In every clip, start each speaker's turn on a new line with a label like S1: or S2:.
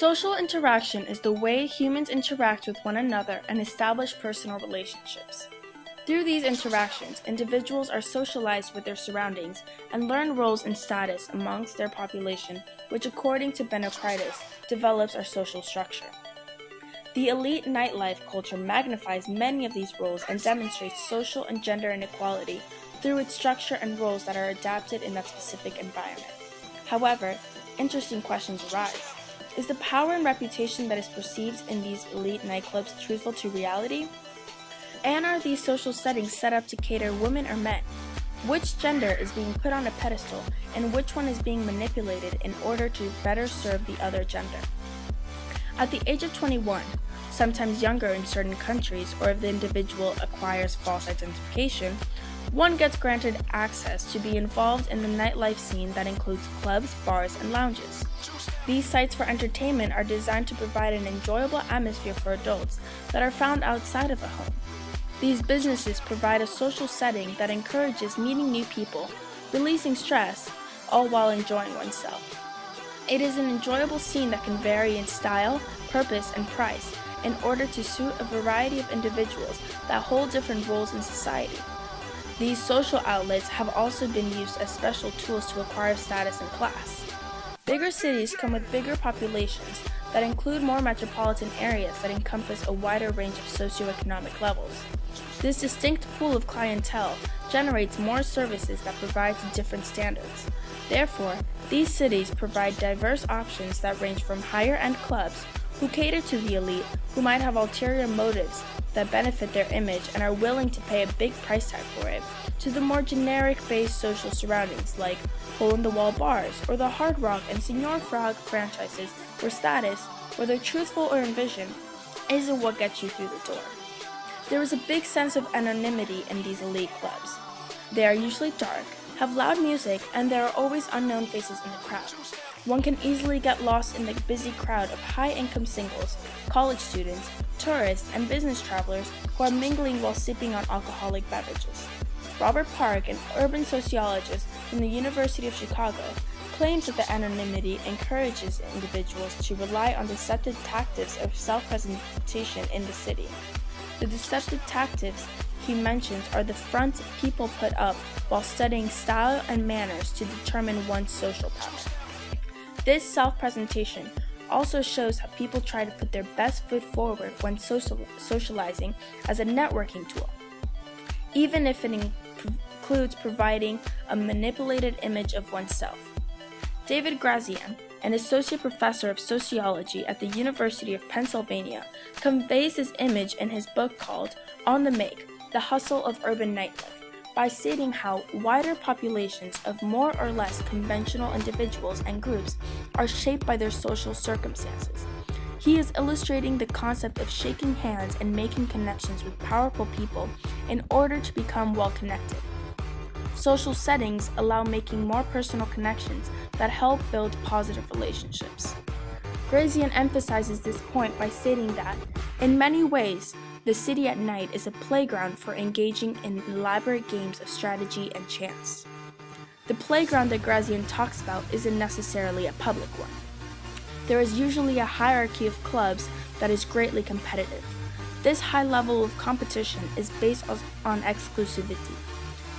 S1: Social interaction is the way humans interact with one another and establish personal relationships. Through these interactions, individuals are socialized with their surroundings and learn roles and status amongst their population, which according to Benokritis, develops our social structure. The elite nightlife culture magnifies many of these roles and demonstrates social and gender inequality through its structure and roles that are adapted in that specific environment. However, interesting questions arise. Is the power and reputation that is perceived in these elite nightclubs truthful to reality? And are these social settings set up to cater women or men? Which gender is being put on a pedestal and which one is being manipulated in order to better serve the other gender? At the age of 21, sometimes younger in certain countries, or if the individual acquires false identification, one gets granted access to be involved in the nightlife scene that includes clubs, bars, and lounges. These sites for entertainment are designed to provide an enjoyable atmosphere for adults that are found outside of the home. These businesses provide a social setting that encourages meeting new people, releasing stress, all while enjoying oneself. It is an enjoyable scene that can vary in style, purpose, and price in order to suit a variety of individuals that hold different roles in society. These social outlets have also been used as special tools to acquire status and class. Bigger cities come with bigger populations that include more metropolitan areas that encompass a wider range of socioeconomic levels. This distinct pool of clientele generates more services that provide to different standards. Therefore, these cities provide diverse options that range from higher-end clubs who cater to the elite who might have ulterior motives that benefit their image and are willing to pay a big price tag for it, to the more generic-based social surroundings like hole-in-the-wall bars or the Hard Rock and Señor Frog franchises where status, whether truthful or envisioned, isn't what gets you through the door. There is a big sense of anonymity in these elite clubs. They are usually dark, have loud music, and there are always unknown faces in the crowd. One can easily get lost in the busy crowd of high-income singles, college students, tourists, and business travelers who are mingling while sipping on alcoholic beverages. Robert Park, an urban sociologist from the University of Chicago, claims that the anonymity encourages individuals to rely on deceptive tactics of self-presentation in the city. The deceptive tactics he mentions are the fronts people put up while studying style and manners to determine one's social power. This self-presentation also shows how people try to put their best foot forward when socializing as a networking tool, even if it includes providing a manipulated image of oneself. David Grazian, an associate professor of sociology at the University of Pennsylvania, conveys this image in his book called On the Make: The Hustle of Urban Nightlife, by stating how wider populations of more or less conventional individuals and groups are shaped by their social circumstances. He is illustrating the concept of shaking hands and making connections with powerful people in order to become well-connected. Social settings allow making more personal connections that help build positive relationships. Grazian emphasizes this point by stating that, in many ways, the city at night is a playground for engaging in elaborate games of strategy and chance. The playground that Grazian talks about isn't necessarily a public one. There is usually a hierarchy of clubs that is greatly competitive. This high level of competition is based on exclusivity.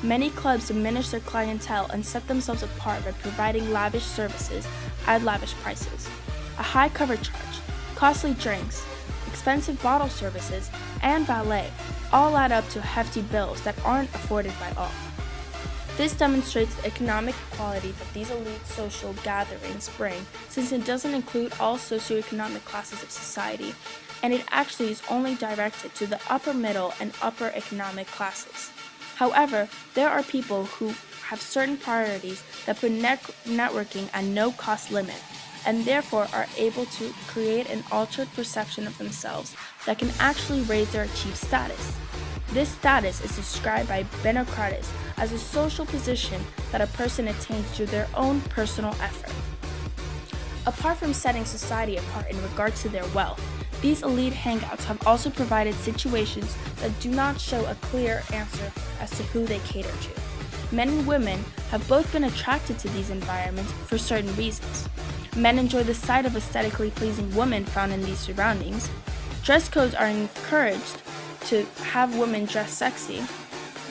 S1: Many clubs diminish their clientele and set themselves apart by providing lavish services at lavish prices. A high cover charge, costly drinks, expensive bottle services, and valet all add up to hefty bills that aren't afforded by all. This demonstrates the economic equality that these elite social gatherings bring, since it doesn't include all socioeconomic classes of society, and it actually is only directed to the upper middle and upper economic classes. However, there are people who have certain priorities that put networking at no cost limit, and therefore are able to create an altered perception of themselves that can actually raise their achieved status. This status is described by Benokritis as a social position that a person attains through their own personal effort. Apart from setting society apart in regards to their wealth, these elite hangouts have also provided situations that do not show a clear answer as to who they cater to. Men and women have both been attracted to these environments for certain reasons. Men enjoy the sight of aesthetically pleasing women found in these surroundings. Dress codes are encouraged to have women dress sexy.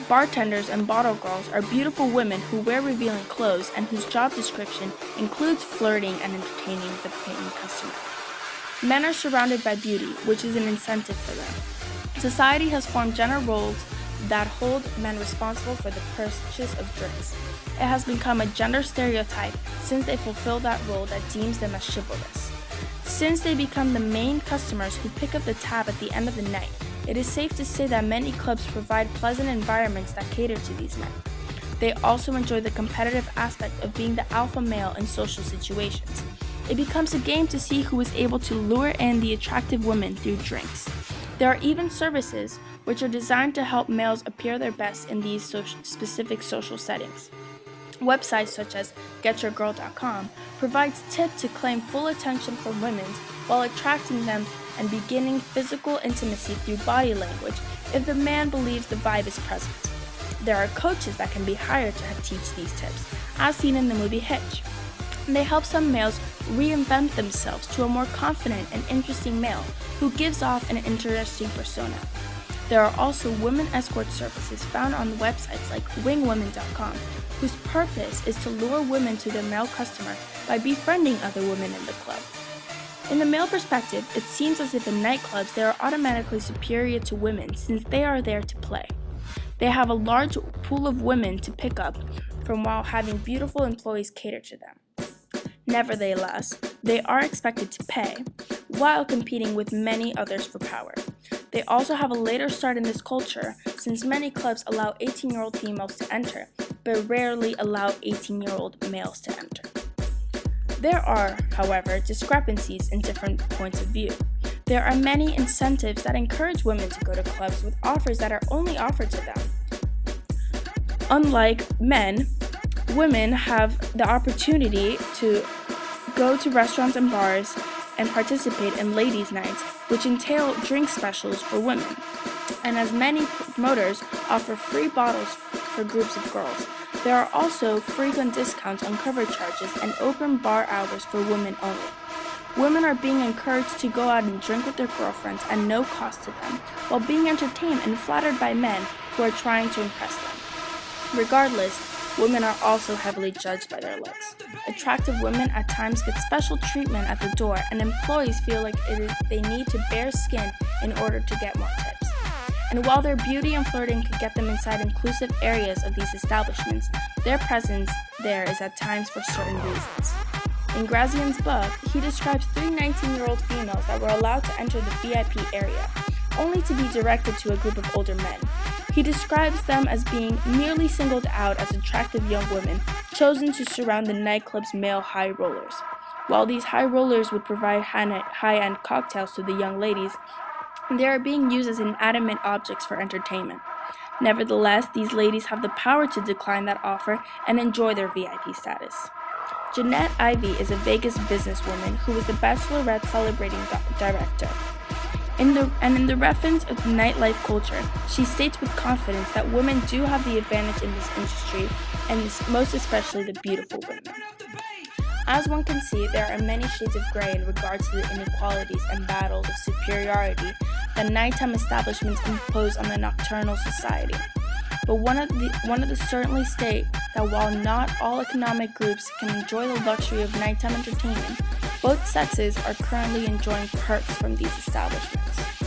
S1: Bartenders and bottle girls are beautiful women who wear revealing clothes and whose job description includes flirting and entertaining the paying customer. Men are surrounded by beauty, which is an incentive for them. Society has formed gender roles that hold men responsible for the purchase of drinks. It has become a gender stereotype since they fulfill that role that deems them as chivalrous. Since they become the main customers who pick up the tab at the end of the night, it is safe to say that many clubs provide pleasant environments that cater to these men. They also enjoy the competitive aspect of being the alpha male in social situations. It becomes a game to see who is able to lure in the attractive women through drinks. There are even services which are designed to help males appear their best in these specific social settings. Websites such as GetYourGirl.com provides tips to claim full attention from women while attracting them and beginning physical intimacy through body language if the man believes the vibe is present. There are coaches that can be hired to teach these tips, as seen in the movie Hitch. They help some males reinvent themselves to a more confident and interesting male who gives off an interesting persona. There are also women escort services found on websites like wingwomen.com, whose purpose is to lure women to their male customer by befriending other women in the club. In the male perspective, it seems as if in nightclubs they are automatically superior to women since they are there to play. They have a large pool of women to pick up from while having beautiful employees cater to them. Nevertheless, they are expected to pay, while competing with many others for power. They also have a later start in this culture, since many clubs allow 18-year-old females to enter, but rarely allow 18-year-old males to enter. There are, however, discrepancies in different points of view. There are many incentives that encourage women to go to clubs with offers that are only offered to them. Unlike men, women have the opportunity to go to restaurants and bars and participate in ladies' nights, which entail drink specials for women. And as many promoters offer free bottles for groups of girls, there are also frequent discounts on cover charges and open bar hours for women only. Women are being encouraged to go out and drink with their girlfriends at no cost to them, while being entertained and flattered by men who are trying to impress them. Regardless, women are also heavily judged by their looks. Attractive women at times get special treatment at the door, and employees feel like they need to bare skin in order to get more tips. And while their beauty and flirting could get them inside inclusive areas of these establishments, their presence there is at times for certain reasons. In Grazian's book, he describes 3 19-year-old females that were allowed to enter the VIP area, only to be directed to a group of older men. He describes them as being merely singled out as attractive young women chosen to surround the nightclub's male high rollers. While these high rollers would provide high-end cocktails to the young ladies, they are being used as inanimate objects for entertainment. Nevertheless, these ladies have the power to decline that offer and enjoy their VIP status. Jeanette Ivey is a Vegas businesswoman who is the Bachelorette celebrating director. In the reference of nightlife culture, she states with confidence that women do have the advantage in this industry, and most especially the beautiful women. As one can see, there are many shades of gray in regards to the inequalities and battles of superiority that nighttime establishments impose on the nocturnal society. But one of the certainly state that while not all economic groups can enjoy the luxury of nighttime entertainment, both sexes are currently enjoying perks from these establishments.